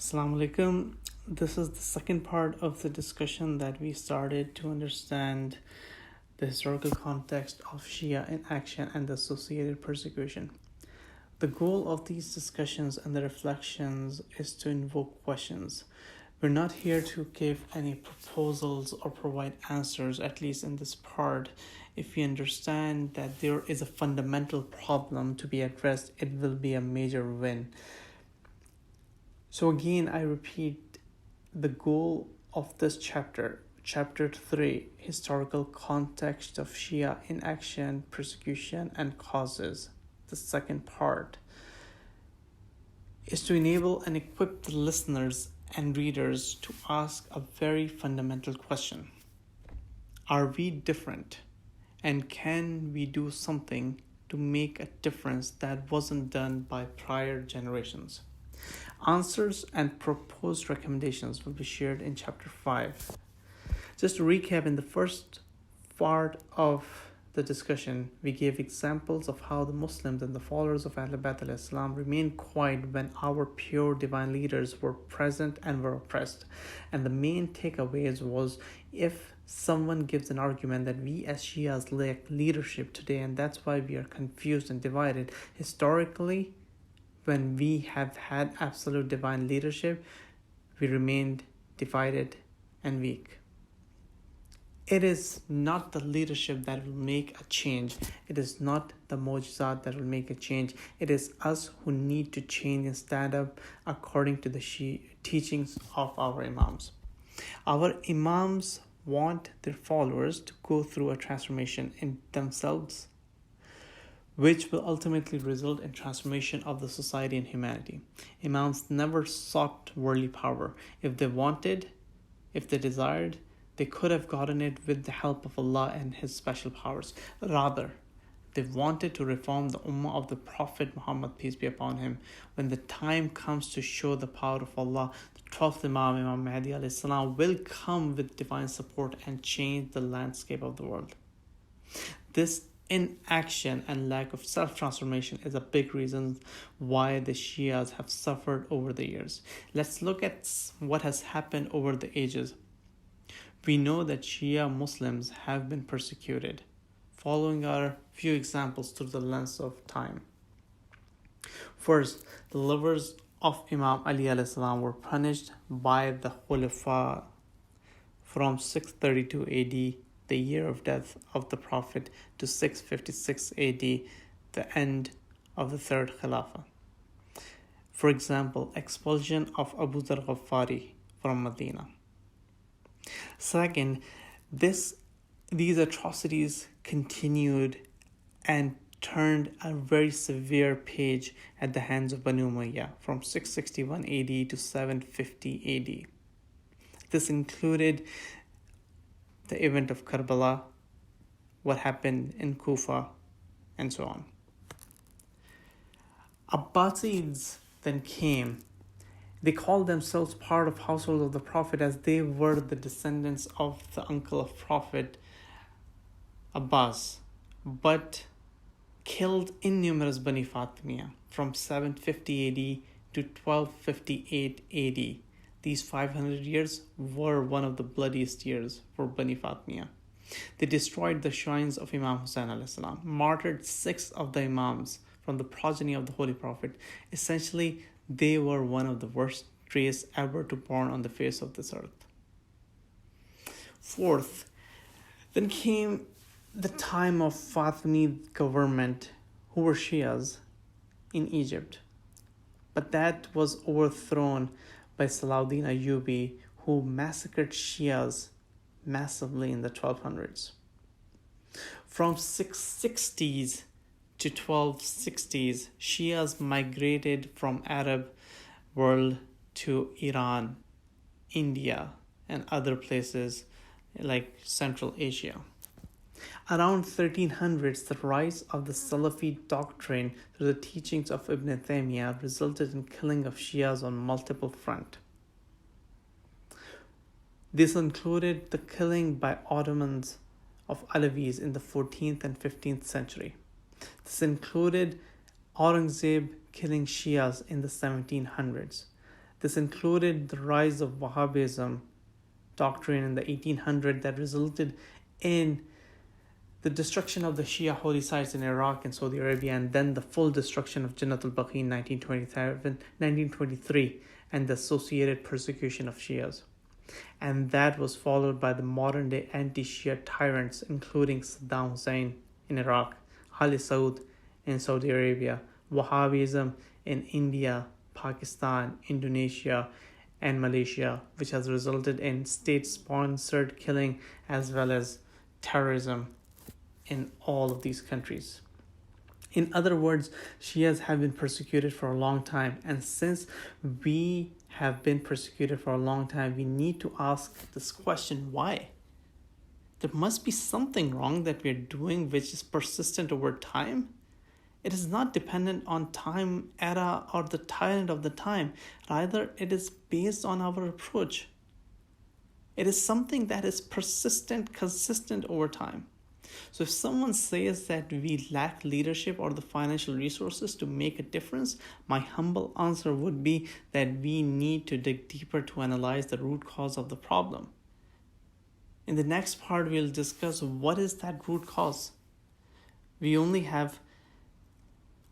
Assalamu alaikum. This is the second part of the discussion that we started to understand the historical context of Shia inaction and the associated persecution. The goal of these discussions and the reflections is to invoke questions. We're not here to give any proposals or provide answers, at least in this part. If we understand that there is a fundamental problem to be addressed, it will be a major win. So again, I repeat the goal of this chapter, chapter 3, historical context of Shia inaction, persecution, and causes. The second part is to enable and equip the listeners and readers to ask a very fundamental question. Are we different? And can we do something to make a difference that wasn't done by prior generations? Answers and proposed recommendations will be shared in chapter 5. Just to recap, in the first part of the discussion, we gave examples of how the Muslims and the followers of Ahlul Bayt al-Islam remained quiet when our pure divine leaders were present and were oppressed. And the main takeaways was, if someone gives an argument that we as Shias lack leadership today and that's why we are confused and divided, historically, when we have had absolute divine leadership, we remained divided and weak. It is not the leadership that will make a change. It is not the mujizat that will make a change. It is us who need to change and stand up according to the teachings of our imams. Our imams want their followers to go through a transformation in themselves, which will ultimately result in transformation of the society and humanity. Imams never sought worldly power. If they desired, they could have gotten it with the help of Allah and His special powers. Rather, they wanted to reform the ummah of the Prophet Muhammad, peace be upon him. When the time comes to show the power of Allah, the 12th Imam, Imam Mahdi alayhi salam, will come with divine support and change the landscape of the world. This inaction and lack of self-transformation is a big reason why the Shias have suffered over the years. Let's look at what has happened over the ages. We know that Shia Muslims have been persecuted, following our few examples through the lens of time. First, the lovers of Imam Ali alayhi salam were punished by the Khulafa from 632 AD, the year of death of the Prophet, to 656 AD, the end of the third Khilafah. For example, expulsion of Abu Dhar Ghaffari from Medina. Second, these atrocities continued and turned a very severe page at the hands of Banu Umayyah from 661 AD to 750 AD. This included the event of Karbala, what happened in Kufa, and so on. Abbasids then came. They called themselves part of household of the Prophet as they were the descendants of the uncle of Prophet Abbas, but killed innumerous Bani Fatimiyya from 750 AD to 1258 AD. These 500 years were one of the bloodiest years for Bani Fatimiyya. They destroyed the shrines of Imam Hussain alayhi salam, martyred 6 of the Imams from the progeny of the Holy Prophet. Essentially, they were one of the worst race ever to born on the face of this earth. Fourth, then came the time of Fatimid government, who were Shias in Egypt. But that was overthrown by Salahuddin Ayyubi, who massacred Shias massively in the 1200s. From 660s to 1260s, Shias migrated from Arab world to Iran, India, and other places like Central Asia. Around 1300s, the rise of the Salafi doctrine through the teachings of Ibn Taymiyyah resulted in killing of Shias on multiple fronts. This included the killing by Ottomans of Alavis in the 14th and 15th century. This included Aurangzeb killing Shias in the 1700s. This included the rise of Wahhabism doctrine in the 1800s that resulted in the destruction of the Shia holy sites in Iraq and Saudi Arabia, and then the full destruction of Jannat al-Baqi in 1923, and the associated persecution of Shias. And that was followed by the modern-day anti-Shia tyrants, including Saddam Hussein in Iraq, Ali Saud in Saudi Arabia, Wahhabism in India, Pakistan, Indonesia, and Malaysia, which has resulted in state-sponsored killing as well as terrorism in all of these countries. In other words, Shias have been persecuted for a long time, and since we have been persecuted for a long time, we need to ask this question: why? There must be something wrong that we are doing which is persistent over time. It is not dependent on time, era, or the tyrant of the time. Rather, it is based on our approach. It is something that is persistent, consistent over time. So if someone says that we lack leadership or the financial resources to make a difference, my humble answer would be that we need to dig deeper to analyze the root cause of the problem. In the next part, we'll discuss what is that root cause. We only have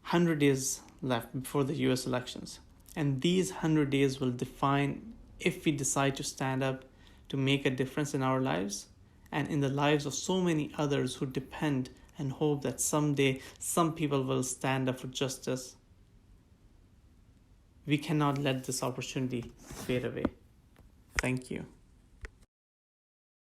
100 days left before the US elections, and these 100 days will define if we decide to stand up to make a difference in our lives and in the lives of so many others who depend and hope that someday some people will stand up for justice. We cannot let this opportunity fade away. Thank you.